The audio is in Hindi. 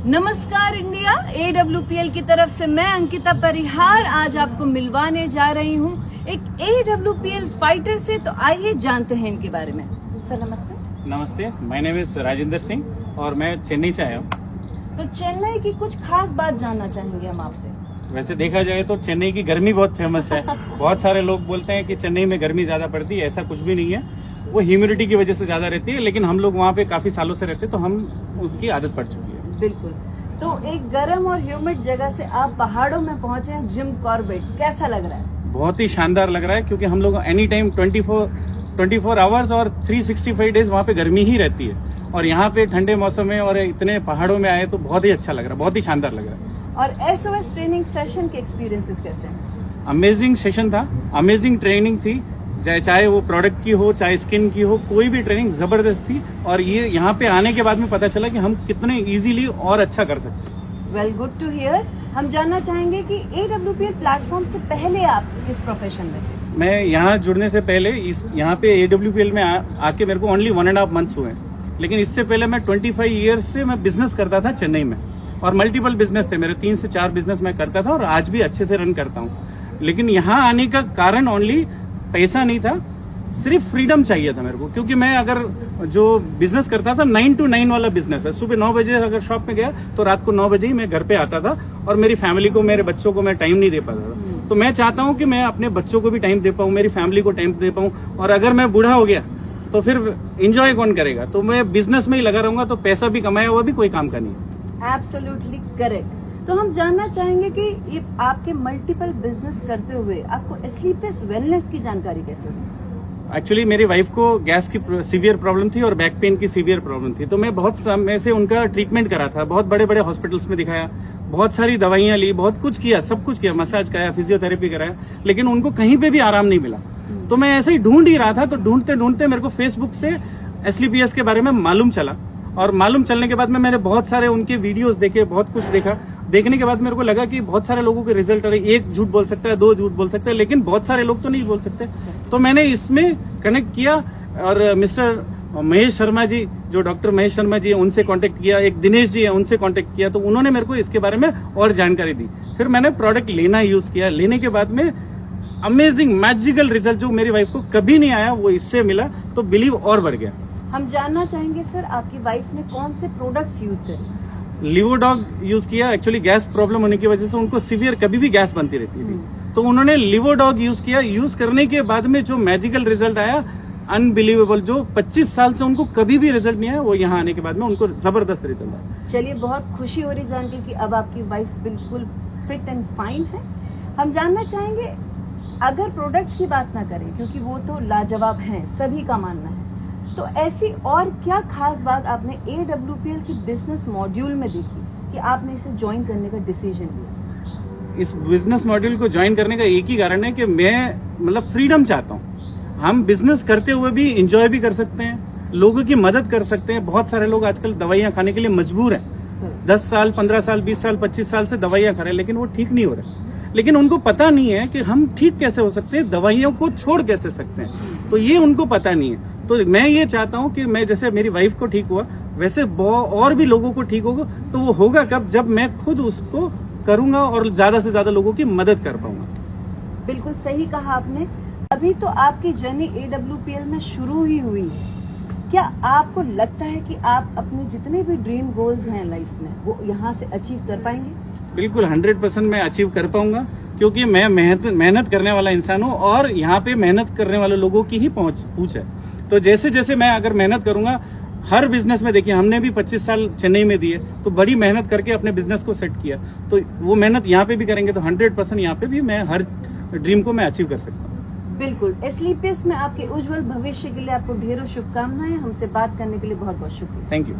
नमस्कार इंडिया, AWPL की तरफ से मैं अंकिता परिहार आज आपको मिलवाने जा रही हूँ एक AWPL फाइटर से। तो आइए जानते हैं इनके बारे में। सर नमस्ते। नमस्ते, my name is Rajendra Singh और मैं चेन्नई से आया हूँ। तो चेन्नई की कुछ खास बात जानना चाहेंगे हम आपसे। वैसे देखा जाए तो चेन्नई की गर्मी बहुत फेमस है। बहुत सारे लोग बोलते हैं कि चेन्नई में गर्मी ज्यादा पड़ती है, ऐसा कुछ भी नहीं है। वो ह्यूमिडिटी की वजह से ज्यादा रहती है, लेकिन हम लोग वहाँ पे काफी सालों से रहते हैं तो हम उनकी आदत पड़ चुकी है। बिल्कुल। तो एक गर्म और ह्यूमिड जगह से आप पहाड़ों में पहुंचे हैं, जिम कॉर्बेट, कैसा लग रहा है? बहुत ही शानदार लग रहा है, क्योंकि हम लोग एनी टाइम 24 आवर्स और 365 डेज वहाँ पे गर्मी ही रहती है, और यहाँ पे ठंडे मौसम में और इतने पहाड़ों में आए तो बहुत ही अच्छा लग रहा है, बहुत ही शानदार लग रहा है। और SOS ट्रेनिंग सेशन के एक्सपीरियंसेस कैसे हैं? अमेजिंग सेशन था, अमेजिंग ट्रेनिंग थी, चाहे वो प्रोडक्ट की हो चाहे स्किन की हो, कोई भी ट्रेनिंग जबरदस्त थी। और ये यहाँ पे आने के बाद में पता चला कि हम कितने इजीली और अच्छा कर सकते हैं। Well, good to hear. हम जानना चाहेंगे कि AWPL प्लेटफॉर्म से पहले आप किस प्रोफेशन में थे? मैं यहाँ जुड़ने से पहले यहाँ पे AWPL में आके मेरे को ओनली 1.5 मंथ्स हुए, लेकिन इससे पहले मैं 25 ईयर्स से मैं बिजनेस करता था चेन्नई में, और मल्टीपल बिजनेस थे मेरे, 3 से 4 बिजनेस मैं करता था और आज भी अच्छे से रन करता हूँ। लेकिन यहाँ आने का कारण ओनली पैसा नहीं था, सिर्फ फ्रीडम चाहिए था मेरे को। क्योंकि मैं अगर जो बिजनेस करता था 9 to 9 वाला बिजनेस है, सुबह 9 बजे अगर शॉप में गया तो रात को 9 बजे ही मैं घर पे आता था, और मेरी फैमिली को, मेरे बच्चों को मैं टाइम नहीं दे पाता था। तो मैं चाहता हूँ कि मैं अपने बच्चों को भी टाइम दे पाऊँ, मेरी फैमिली को टाइम दे पाऊँ, और अगर मैं बूढ़ा हो गया तो फिर एंजॉय कौन करेगा? तो मैं बिजनेस में ही लगा रहूंगा, तो पैसा भी कमाया हुआ भी कोई काम का नहीं। Absolutely correct. तो हम जानना चाहेंगे कि ये आपके मल्टीपल बिजनेस करते हुए आपको स्लीपलेस वेलनेस की जानकारी कैसे हुई? एक्चुअली मेरी वाइफ को गैस की सीवियर प्रॉब्लम थी और बैक पेन की सीवियर प्रॉब्लम थी, तो मैं बहुत समय से उनका ट्रीटमेंट करा था, बहुत बड़े बड़े हॉस्पिटल्स में दिखाया, बहुत सारी दवाइयां ली, बहुत कुछ किया, सब कुछ किया, मसाज कराया, फिजियोथेरेपी कराया, लेकिन उनको कहीं पे भी आराम नहीं मिला। तो मैं ऐसे ही ढूंढ ही रहा था, तो ढूंढते ढूंढते मेरे को फेसबुक से SLPS के बारे में मालूम चला, और मालूम चलने के बाद में मैंने बहुत सारे उनके वीडियोस देखे, बहुत कुछ देखा। देखने के बाद मेरे को लगा कि बहुत सारे लोगों के रिजल्ट आ रहे, एक झूठ बोल सकता है, 2 झूठ बोल सकता है, लेकिन बहुत सारे लोग तो नहीं बोल सकते। तो मैंने इसमें कनेक्ट किया, और मिस्टर महेश शर्मा जी, जो डॉक्टर महेश शर्मा जी है, उनसे कांटेक्ट किया, एक दिनेश जी है, उनसे कांटेक्ट किया, तो उन्होंने मेरे को इसके बारे में और जानकारी दी। फिर मैंने प्रोडक्ट लेना यूज किया, लेने के बाद में अमेजिंग मैजिकल रिजल्ट जो मेरी वाइफ को कभी नहीं आया वो इससे मिला, तो बिलीव और बढ़ गया। हम जानना चाहेंगे सर, आपकी वाइफ ने कौन से प्रोडक्ट्स यूज करे? लिवोडॉग यूज किया। एक्चुअली गैस प्रॉब्लम होने की वजह से उनको सीवियर कभी भी गैस बनती रहती थी, तो उन्होंने लिवोडॉग यूज किया। यूज करने के बाद में जो मैजिकल रिजल्ट आया, अनबिलीवेबल, जो 25 साल से उनको कभी भी रिजल्ट नहीं आया, वो यहाँ आने के बाद में उनको जबरदस्त रिजल्ट आया। चलिए, बहुत खुशी हो रही जान के कि अब आपकी वाइफ बिल्कुल फिट एंड फाइन है। हम जानना चाहेंगे, अगर प्रोडक्ट्स की बात ना करें, क्योंकि वो तो लाजवाब हैं, सभी का मानना है, तो ऐसी और क्या खास बात आपने AWPL की बिजनेस मॉड्यूल में देखी कि आपने इसे ज्वाइन करने का डिसीजन लिया? इस बिजनेस मॉड्यूल को ज्वाइन करने का एक ही कारण है कि मैं मतलब फ्रीडम चाहता हूँ। हम बिजनेस करते हुए भी इंजॉय भी कर सकते हैं, लोगों की मदद कर सकते हैं। बहुत सारे लोग आजकल दवाइयां खाने के लिए मजबूर हैं, 10 साल 15 साल 20 साल 25 साल से दवाइयां खा रहे हैं, लेकिन वो ठीक नहीं हो रहे। लेकिन उनको पता नहीं है कि हम ठीक कैसे हो सकते हैं, दवाइयों को छोड़ कैसे सकते हैं, तो ये उनको पता नहीं है। तो मैं ये चाहता हूं कि मैं जैसे मेरी वाइफ को ठीक हुआ, वैसे और भी लोगों को ठीक होगा। तो वो होगा कब? जब मैं खुद उसको करूंगा और ज्यादा से ज्यादा लोगों की मदद कर पाऊंगा। बिल्कुल सही कहा आपने। अभी तो आपकी जर्नी AWPL में शुरू ही हुई है। क्या आपको लगता है कि आप अपने जितने भी ड्रीम गोल्स हैं लाइफ में, वो यहाँ से अचीव कर पाएंगे? बिल्कुल 100% मैं अचीव कर पाऊंगा, क्योंकि मैं मेहनत करने वाला इंसान हूँ, और यहाँ पे मेहनत करने वाले लोगों की ही पूछ है। तो जैसे जैसे मैं अगर मेहनत करूंगा, हर बिजनेस में देखिए हमने भी 25 साल चेन्नई में दिए, तो बड़ी मेहनत करके अपने बिजनेस को सेट किया, तो वो मेहनत यहाँ पे भी करेंगे तो 100% यहाँ पे भी मैं हर ड्रीम को मैं अचीव कर सकता हूँ। बिल्कुल। SLPS में आपके उज्जवल भविष्य के लिए आपको ढेरों शुभकामनाएं। हमसे बात करने के लिए बहुत बहुत शुक्रिया। Thank you.